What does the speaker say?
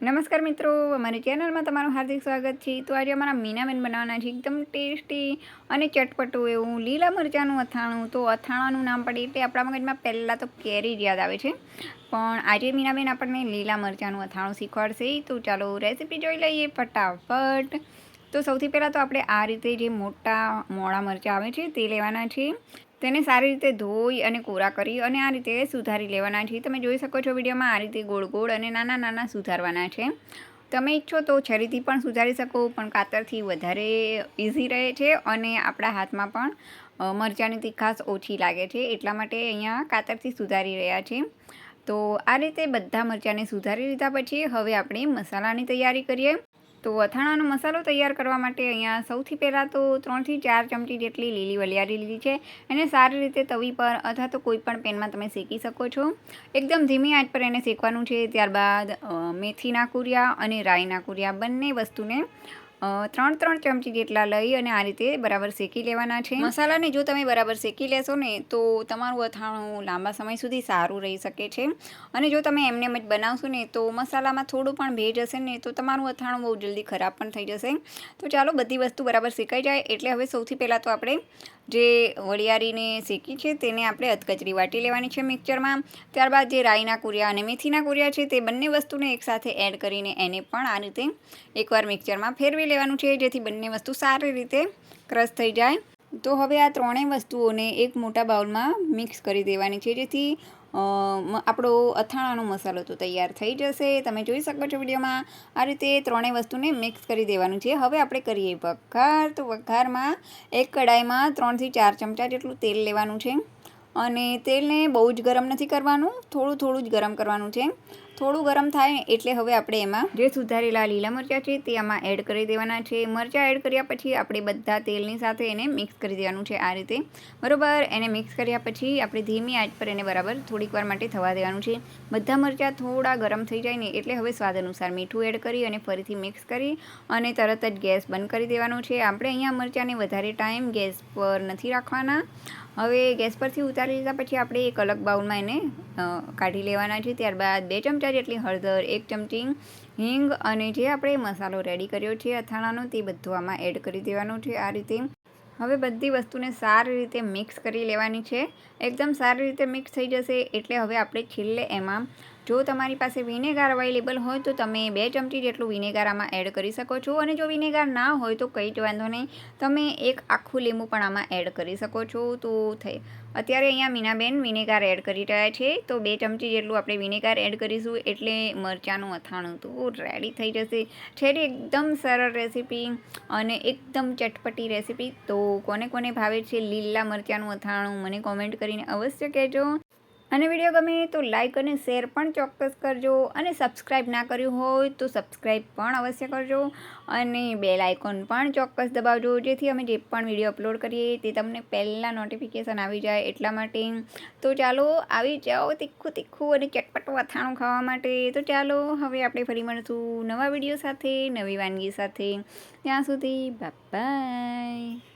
નમસ્કાર મિત્રો, અમારી ચેનલમાં તમારું હાર્દિક સ્વાગત છે। તો આજે અમારા મીનાબેન બનાવવાના છે એકદમ ટેસ્ટી અને ચટપટું એવું લીલા મરચાંનું અથાણું। તો અથાણાનું નામ પડે એટલે આપણા મગજમાં પહેલાં તો કેરી જ યાદ આવે છે, પણ આજે મીનાબેન આપણને લીલા મરચાંનું અથાણું શીખવાડશે। તો ચાલો રેસીપી જોઈ લઈએ ફટાફટ। તો સૌથી પહેલાં તો આપણે આ રીતે જે મોળા મરચાં આવે છે તે લેવાના છે। તેને સારી રીતે ધોઈ અને કોરા કરી અને આ રીતે સુધારી લેવાના છે। તમે જોઈ શકો છો વિડીયોમાં આ રીતે ગોળ ગોળ અને નાના નાના સુધારવાના છે। તમે ઈચ્છો તો છરીથી પણ સુધારી શકો, પણ કાતરથી વધારે ઇઝી રહે છે અને આપણા હાથમાં પણ મરચાંની તીખાશ ઓછી લાગે છે, એટલા માટે અહીંયા કાતરથી સુધારી રહ્યા છે। તો આ રીતે બધા મરચાંને સુધારી લીધા પછી હવે આપણે મસાલાની તૈયારી કરીએ। તો અથાણાનો મસાલો તૈયાર કરવા માટે અહીંયા સૌથી પહેલાં તો 3 થી 4 ચમચી જેટલી લીલી વલિયારી લીધી છે। એને સારી રીતે તવી પર અથવા તો કોઈ પણ પેનમાં તમે શેકી શકો છો। એકદમ ધીમી આંચ પર એને શેકવાનું છે। ત્યારબાદ મેથીના કુરિયા અને રાઈના કુરિયા બંને વસ્તુને 3 ચમચી જેટલા લઈ અને આ રીતે બરાબર શેકી લેવાના છે। મસાલાને જો તમે બરાબર શેકી લેશો ને તો તમારું અથાણું લાંબા સમય સુધી સારું રહી શકે છે, અને જો તમે એમને એમ જ બનાવશો ને તો મસાલામાં થોડું પણ ભેજ હશે ને તો તમારું અથાણું બહુ જલ્દી ખરાબ પણ થઈ જશે। તો ચાલો બધી વસ્તુ બરાબર શેકાઈ જાય એટલે હવે સૌથી પહેલાં તો આપણે જે વલિયારીને શેકી છે તેને આપણે અધકચરી વાટી લેવાની છે મિક્સરમાં। ત્યારબાદ જે રાઈના કુરિયા અને મેથીના કુરિયા છે તે બંને વસ્તુને એકસાથે એડ કરીને એને પણ આ રીતે એકવાર મિક્સરમાં ફેરવી લેવાનું છે, જેથી બંને વસ્તુ સારી રીતે ક્રશ થઈ જાય। તો હવે આ ત્રણેય વસ્તુઓને એક મોટા બાઉલમાં મિક્સ કરી દેવાની છે, જેથી આપણો અથાણાનો મસાલો તો તૈયાર થઈ જશે। તમે જોઈ શકો છો વિડીયોમાં આ રીતે ત્રણેય વસ્તુને મિક્સ કરી દેવાનું છે। હવે આપણે કરીએ વઘાર। તો વઘારમાં એક કડાઈમાં 3 થી 4 ચમચા જેટલું તેલ લેવાનું છે, અને તેલને બહુ જ ગરમ નથી કરવાનું, થોડું જ ગરમ કરવાનું છે। થોડું ગરમ થાય એટલે હવે આપણે એમાં જે સુધારેલા લીલા મરચાં છે તે આમાં એડ કરી દેવાના છે। મરચાં એડ કર્યા પછી આપણે બધા તેલની સાથે એને મિક્સ કરી દેવાનું છે આ રીતે બરાબર। એને મિક્સ કર્યા પછી આપણે ધીમી આંચ પર એને બરાબર થોડીક વાર માટે થવા દેવાનું છે। બધા મરચાં થોડા ગરમ થઈ જાય ને એટલે હવે સ્વાદ અનુસાર મીઠું એડ કરી અને ફરીથી મિક્સ કરી અને તરત જ ગેસ બંધ કરી દેવાનું છે। આપણે અહીંયા મરચાંને વધારે ટાઈમ ગેસ પર નથી રાખવાના। હવે ગેસ પરથી ઉતારી લીધા પછી આપણે એક અલગ બાઉલમાં એને કાઢી લેવાના છે। ત્યારબાદ 2 ચમચા જેટલી હળદર, 1 ચમચી હિંગ અને જે આપણે મસાલો રેડી કર્યો છે અથાણાનો તે બધું આમાં એડ કરી દેવાનું છે આ રીતે। હવે બધી વસ્તુને સારી રીતે મિક્સ કરી લેવાની છે। એકદમ સારી રીતે મિક્સ થઈ જશે એટલે હવે આપણે છેલ્લે એમાં જો તમારી પાસે વિનેગાર અવેલેબલ હોય તો તમે 2 ચમચી જેટલું વિનેગાર આમાં એડ કરી શકો છો, અને જો વિનેગાર ના હોય તો કંઈ જ વાંધો નહીં, તમે એક આખું લીંબુ પણ આમાં એડ કરી શકો છો। તો અત્યારે અહીંયા મીનાબેન વિનેગાર એડ કરી રહ્યા છે, તો 2 ચમચી જેટલું આપણે વિનેગાર એડ કરીશું એટલે મરચાંનું અથાણું તો રેડી થઈ જશે। છે એકદમ સરળ રેસીપી અને એકદમ ચટપટી રેસીપી। તો કોને કોને ભાવે છે લીલા મરચાંનું અથાણું મને કોમેન્ટ કરીને અવશ્ય કહેજો, અને વિડીયો ગમે તો લાઇક અને શેર પણ ચોક્કસ કરજો, અને સબસ્ક્રાઈબ ના કર્યું હોય તો સબસ્ક્રાઈબ પણ અવશ્ય કરજો, અને બેલ આઇકોન પણ ચોક્કસ દબાવજો, જેથી અમે જે પણ વિડીયો અપલોડ કરીએ તે તમને પહેલાં નોટિફિકેશન આવી જાય એટલા માટે। તો ચાલો આવી જાઓ તીખું અને ચટપટું અથાણું ખાવા માટે। તો ચાલો હવે આપણે ફરી મળશું નવા વિડીયો સાથે, નવી વાનગી સાથે। ત્યાં સુધી બાય બાય।